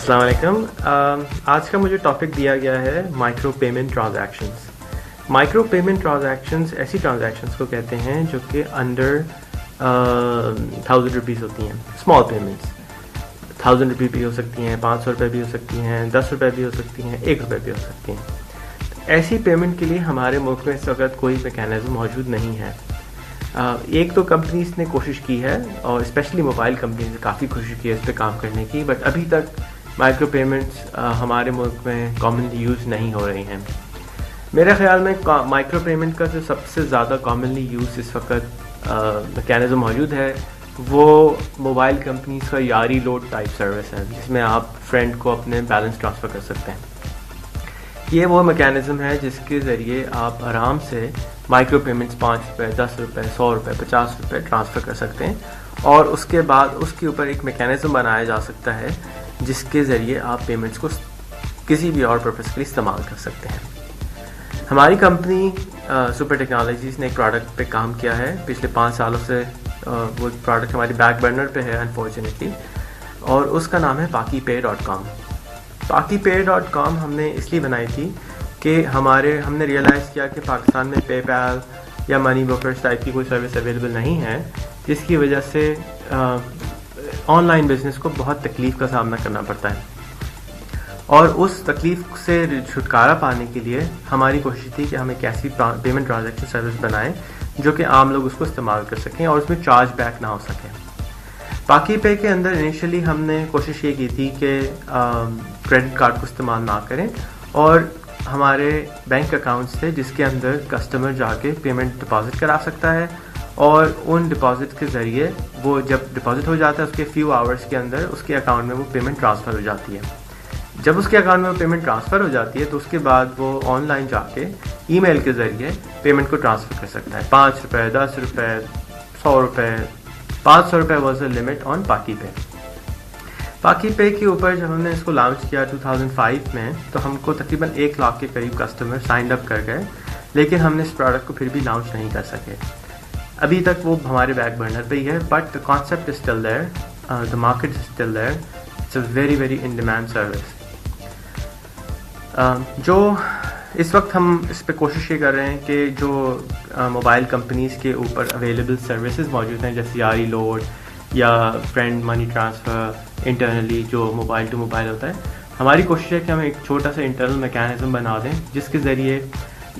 अस्सलाम वालेकुम। आज का मुझे टॉपिक दिया गया है micro payment transactions. Micro payment transactions ऐसी ट्रांजैक्शंस को कहते हैं जो कि अंडर 1000 रुपीज़ होती हैं। स्मॉल पेमेंट्स 1000 रुपये भी हो सकती हैं, 500 रुपये भी हो सकती हैं, 10 रुपये भी हो सकती हैं, 1 रुपये भी हो सकती हैं। ऐसी पेमेंट के लिए हमारे मुल्क में इस वक्त कोई मैकेनिज़्म मौजूद नहीं है। एक तो कंपनीज ने कोशिश की है और स्पेशली मोबाइल कंपनीज ने काफ़ी कोशिश की है इस पर काम करने की, बट अभी तक माइक्रो पेमेंट्स हमारे मुल्क में कॉमनली यूज़ नहीं हो रही हैं। मेरे ख्याल में माइक्रो पेमेंट का जो सबसे ज़्यादा कॉमनली यूज़ इस वक्त मैकेनिज़्म मौजूद है वो मोबाइल कंपनीज का यारी लोड टाइप सर्विस है, जिसमें आप फ्रेंड को अपने बैलेंस ट्रांसफ़र कर सकते हैं। ये वो मैकेनिज़्म है जिसके ज़रिए आप आराम से माइक्रो पेमेंट्स 5 रुपये, 10 रुपये, 100 रुपये, 50 रुपये ट्रांसफ़र कर सकते हैं और उसके बाद उसके ऊपर एक मैकेनिज़्म बनाया जा सकता है जिसके ज़रिए आप पेमेंट्स को किसी भी और पर्पज़ के लिए इस्तेमाल कर सकते हैं। हमारी कंपनी सुपर टेक्नोलॉजीज़ ने एक प्रोडक्ट पे काम किया है पिछले 5 सालों से। वो प्रोडक्ट हमारी बैक बर्नर पे है अनफॉर्चुनेटली, और उसका नाम है PakiPay.com। PakiPay.com हमने इसलिए बनाई थी कि हमने रियलाइज़ किया कि पाकिस्तान में पेपैल या मनी ब्रोकर्स टाइप की कोई सर्विस अवेलेबल नहीं है, जिसकी वजह से ऑनलाइन बिजनेस को बहुत तकलीफ़ का सामना करना पड़ता है। और उस तकलीफ़ से छुटकारा पाने के लिए हमारी कोशिश थी कि हम एक ऐसी पेमेंट ट्रांजैक्शन सर्विस बनाएं जो कि आम लोग उसको इस्तेमाल कर सकें और उसमें चार्ज बैक ना हो सके। PakiPay के अंदर इनिशियली हमने कोशिश ये की थी कि क्रेडिट कार्ड को इस्तेमाल ना करें और हमारे बैंक अकाउंट्स थे जिसके अंदर कस्टमर जाके पेमेंट डिपॉजिट करा सकता है और उन डिपॉजिट के ज़रिए वो जब डिपॉजिट हो जाता है उसके फ्यू आवर्स के अंदर उसके अकाउंट में वो पेमेंट ट्रांसफ़र हो जाती है। जब उसके अकाउंट में वो पेमेंट ट्रांसफ़र हो जाती है तो उसके बाद वो ऑनलाइन जाके ईमेल के ज़रिए पेमेंट को ट्रांसफ़र कर सकता है। 5 रुपये, 10 रुपये, 100 रुपये, 500 रुपये was the limit on PakiPay। PakiPay के ऊपर जब हमने इसको लॉन्च किया 2005 में तो हमको तकरीबन 1 लाख के करीब कस्टमर साइंड अप कर गए, लेकिन हमने इस प्रोडक्ट को फिर भी लॉन्च नहीं कर सके। अभी तक वो हमारे बैक बर्नर पे ही है, but the concept is still there, the market is still there. It's a very very in demand service. जो इस वक्त हम इस पे कोशिश ये कर रहे हैं कि जो मोबाइल कंपनीज़ के ऊपर अवेलेबल सर्विसेज मौजूद हैं जैसे यारी लोड या फ्रेंड मनी ट्रांसफ़र इंटरनली जो मोबाइल टू मोबाइल होता है, हमारी कोशिश है कि हम एक छोटा सा इंटरनल मैकेनिज़्म बना दें जिसके ज़रिए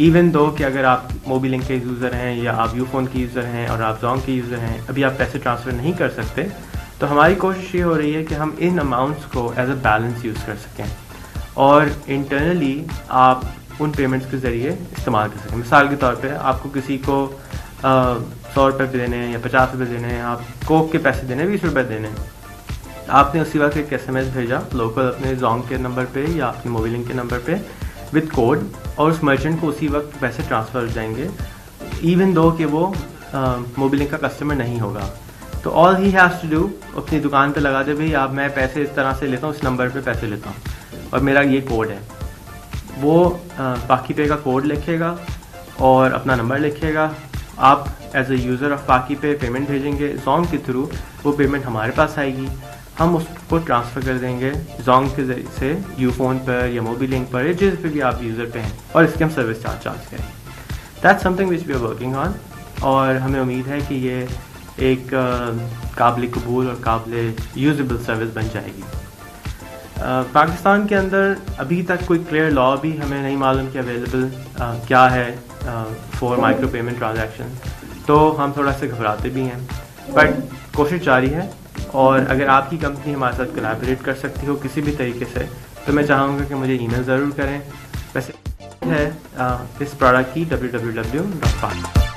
इवन दो कि अगर आप मोबिलिंक के यूज़र हैं या आप यूफोन के यूज़र हैं और आप जोंग के यूज़र हैं, अभी आप पैसे ट्रांसफ़र नहीं कर सकते, तो हमारी कोशिश ये हो रही है कि हम इन अमाउंट्स को एज अ बैलेंस यूज़ कर सकें और इंटरनली आप उन पेमेंट्स के ज़रिए इस्तेमाल कर सकें। मिसाल के तौर पे आपको किसी को 100 रुपये देने हैं या 50 रुपये देने हैं, आप कोक के पैसे देने 20 रुपये देने हैं, आपने उसी वक्त एक SMS भेजा लोकल अपने जोंग के नंबर पे या अपने मोबिलिंक के नंबर पे विद कोड, और उस मर्चेंट को उसी वक्त पैसे ट्रांसफ़र हो जाएंगे इवन दो कि वो मोबिलिंक का कस्टमर नहीं होगा। तो all he has to do, अपनी दुकान पे लगा दे भाई मैं पैसे इस तरह से लेता हूँ, इस नंबर पे पैसे लेता हूँ और मेरा ये कोड है। वो PakiPay का कोड लिखेगा और अपना नंबर लिखेगा, आप as a user of PakiPay payment भेजेंगे जोंग के थ्रू, वो पेमेंट हमारे पास आएगी, हम उसको ट्रांसफ़र कर देंगे जोंग के ज़रिए से यूफोन पर या मोबिलिंक पर या जिस पे भी आप यूज़र पे हैं, और इसके हम सर्विस चार्ज करेंगे। That's something which we are working on, और हमें उम्मीद है कि ये एक काबिल कबूल और काबिल यूजेबल सर्विस बन जाएगी। पाकिस्तान के अंदर अभी तक कोई क्लियर लॉ भी हमें नहीं मालूम कि अवेलेबल क्या है फॉर माइक्रो पेमेंट ट्रांजैक्शन, तो हम थोड़ा सा घबराते भी हैं, बट कोशिश जारी है। और अगर आपकी कंपनी हमारे साथ कोलैबोरेट कर सकती हो किसी भी तरीके से, तो मैं चाहूँगा कि मुझे ईमेल ज़रूर करें। वैसे है इस प्रोडक्ट की www.pak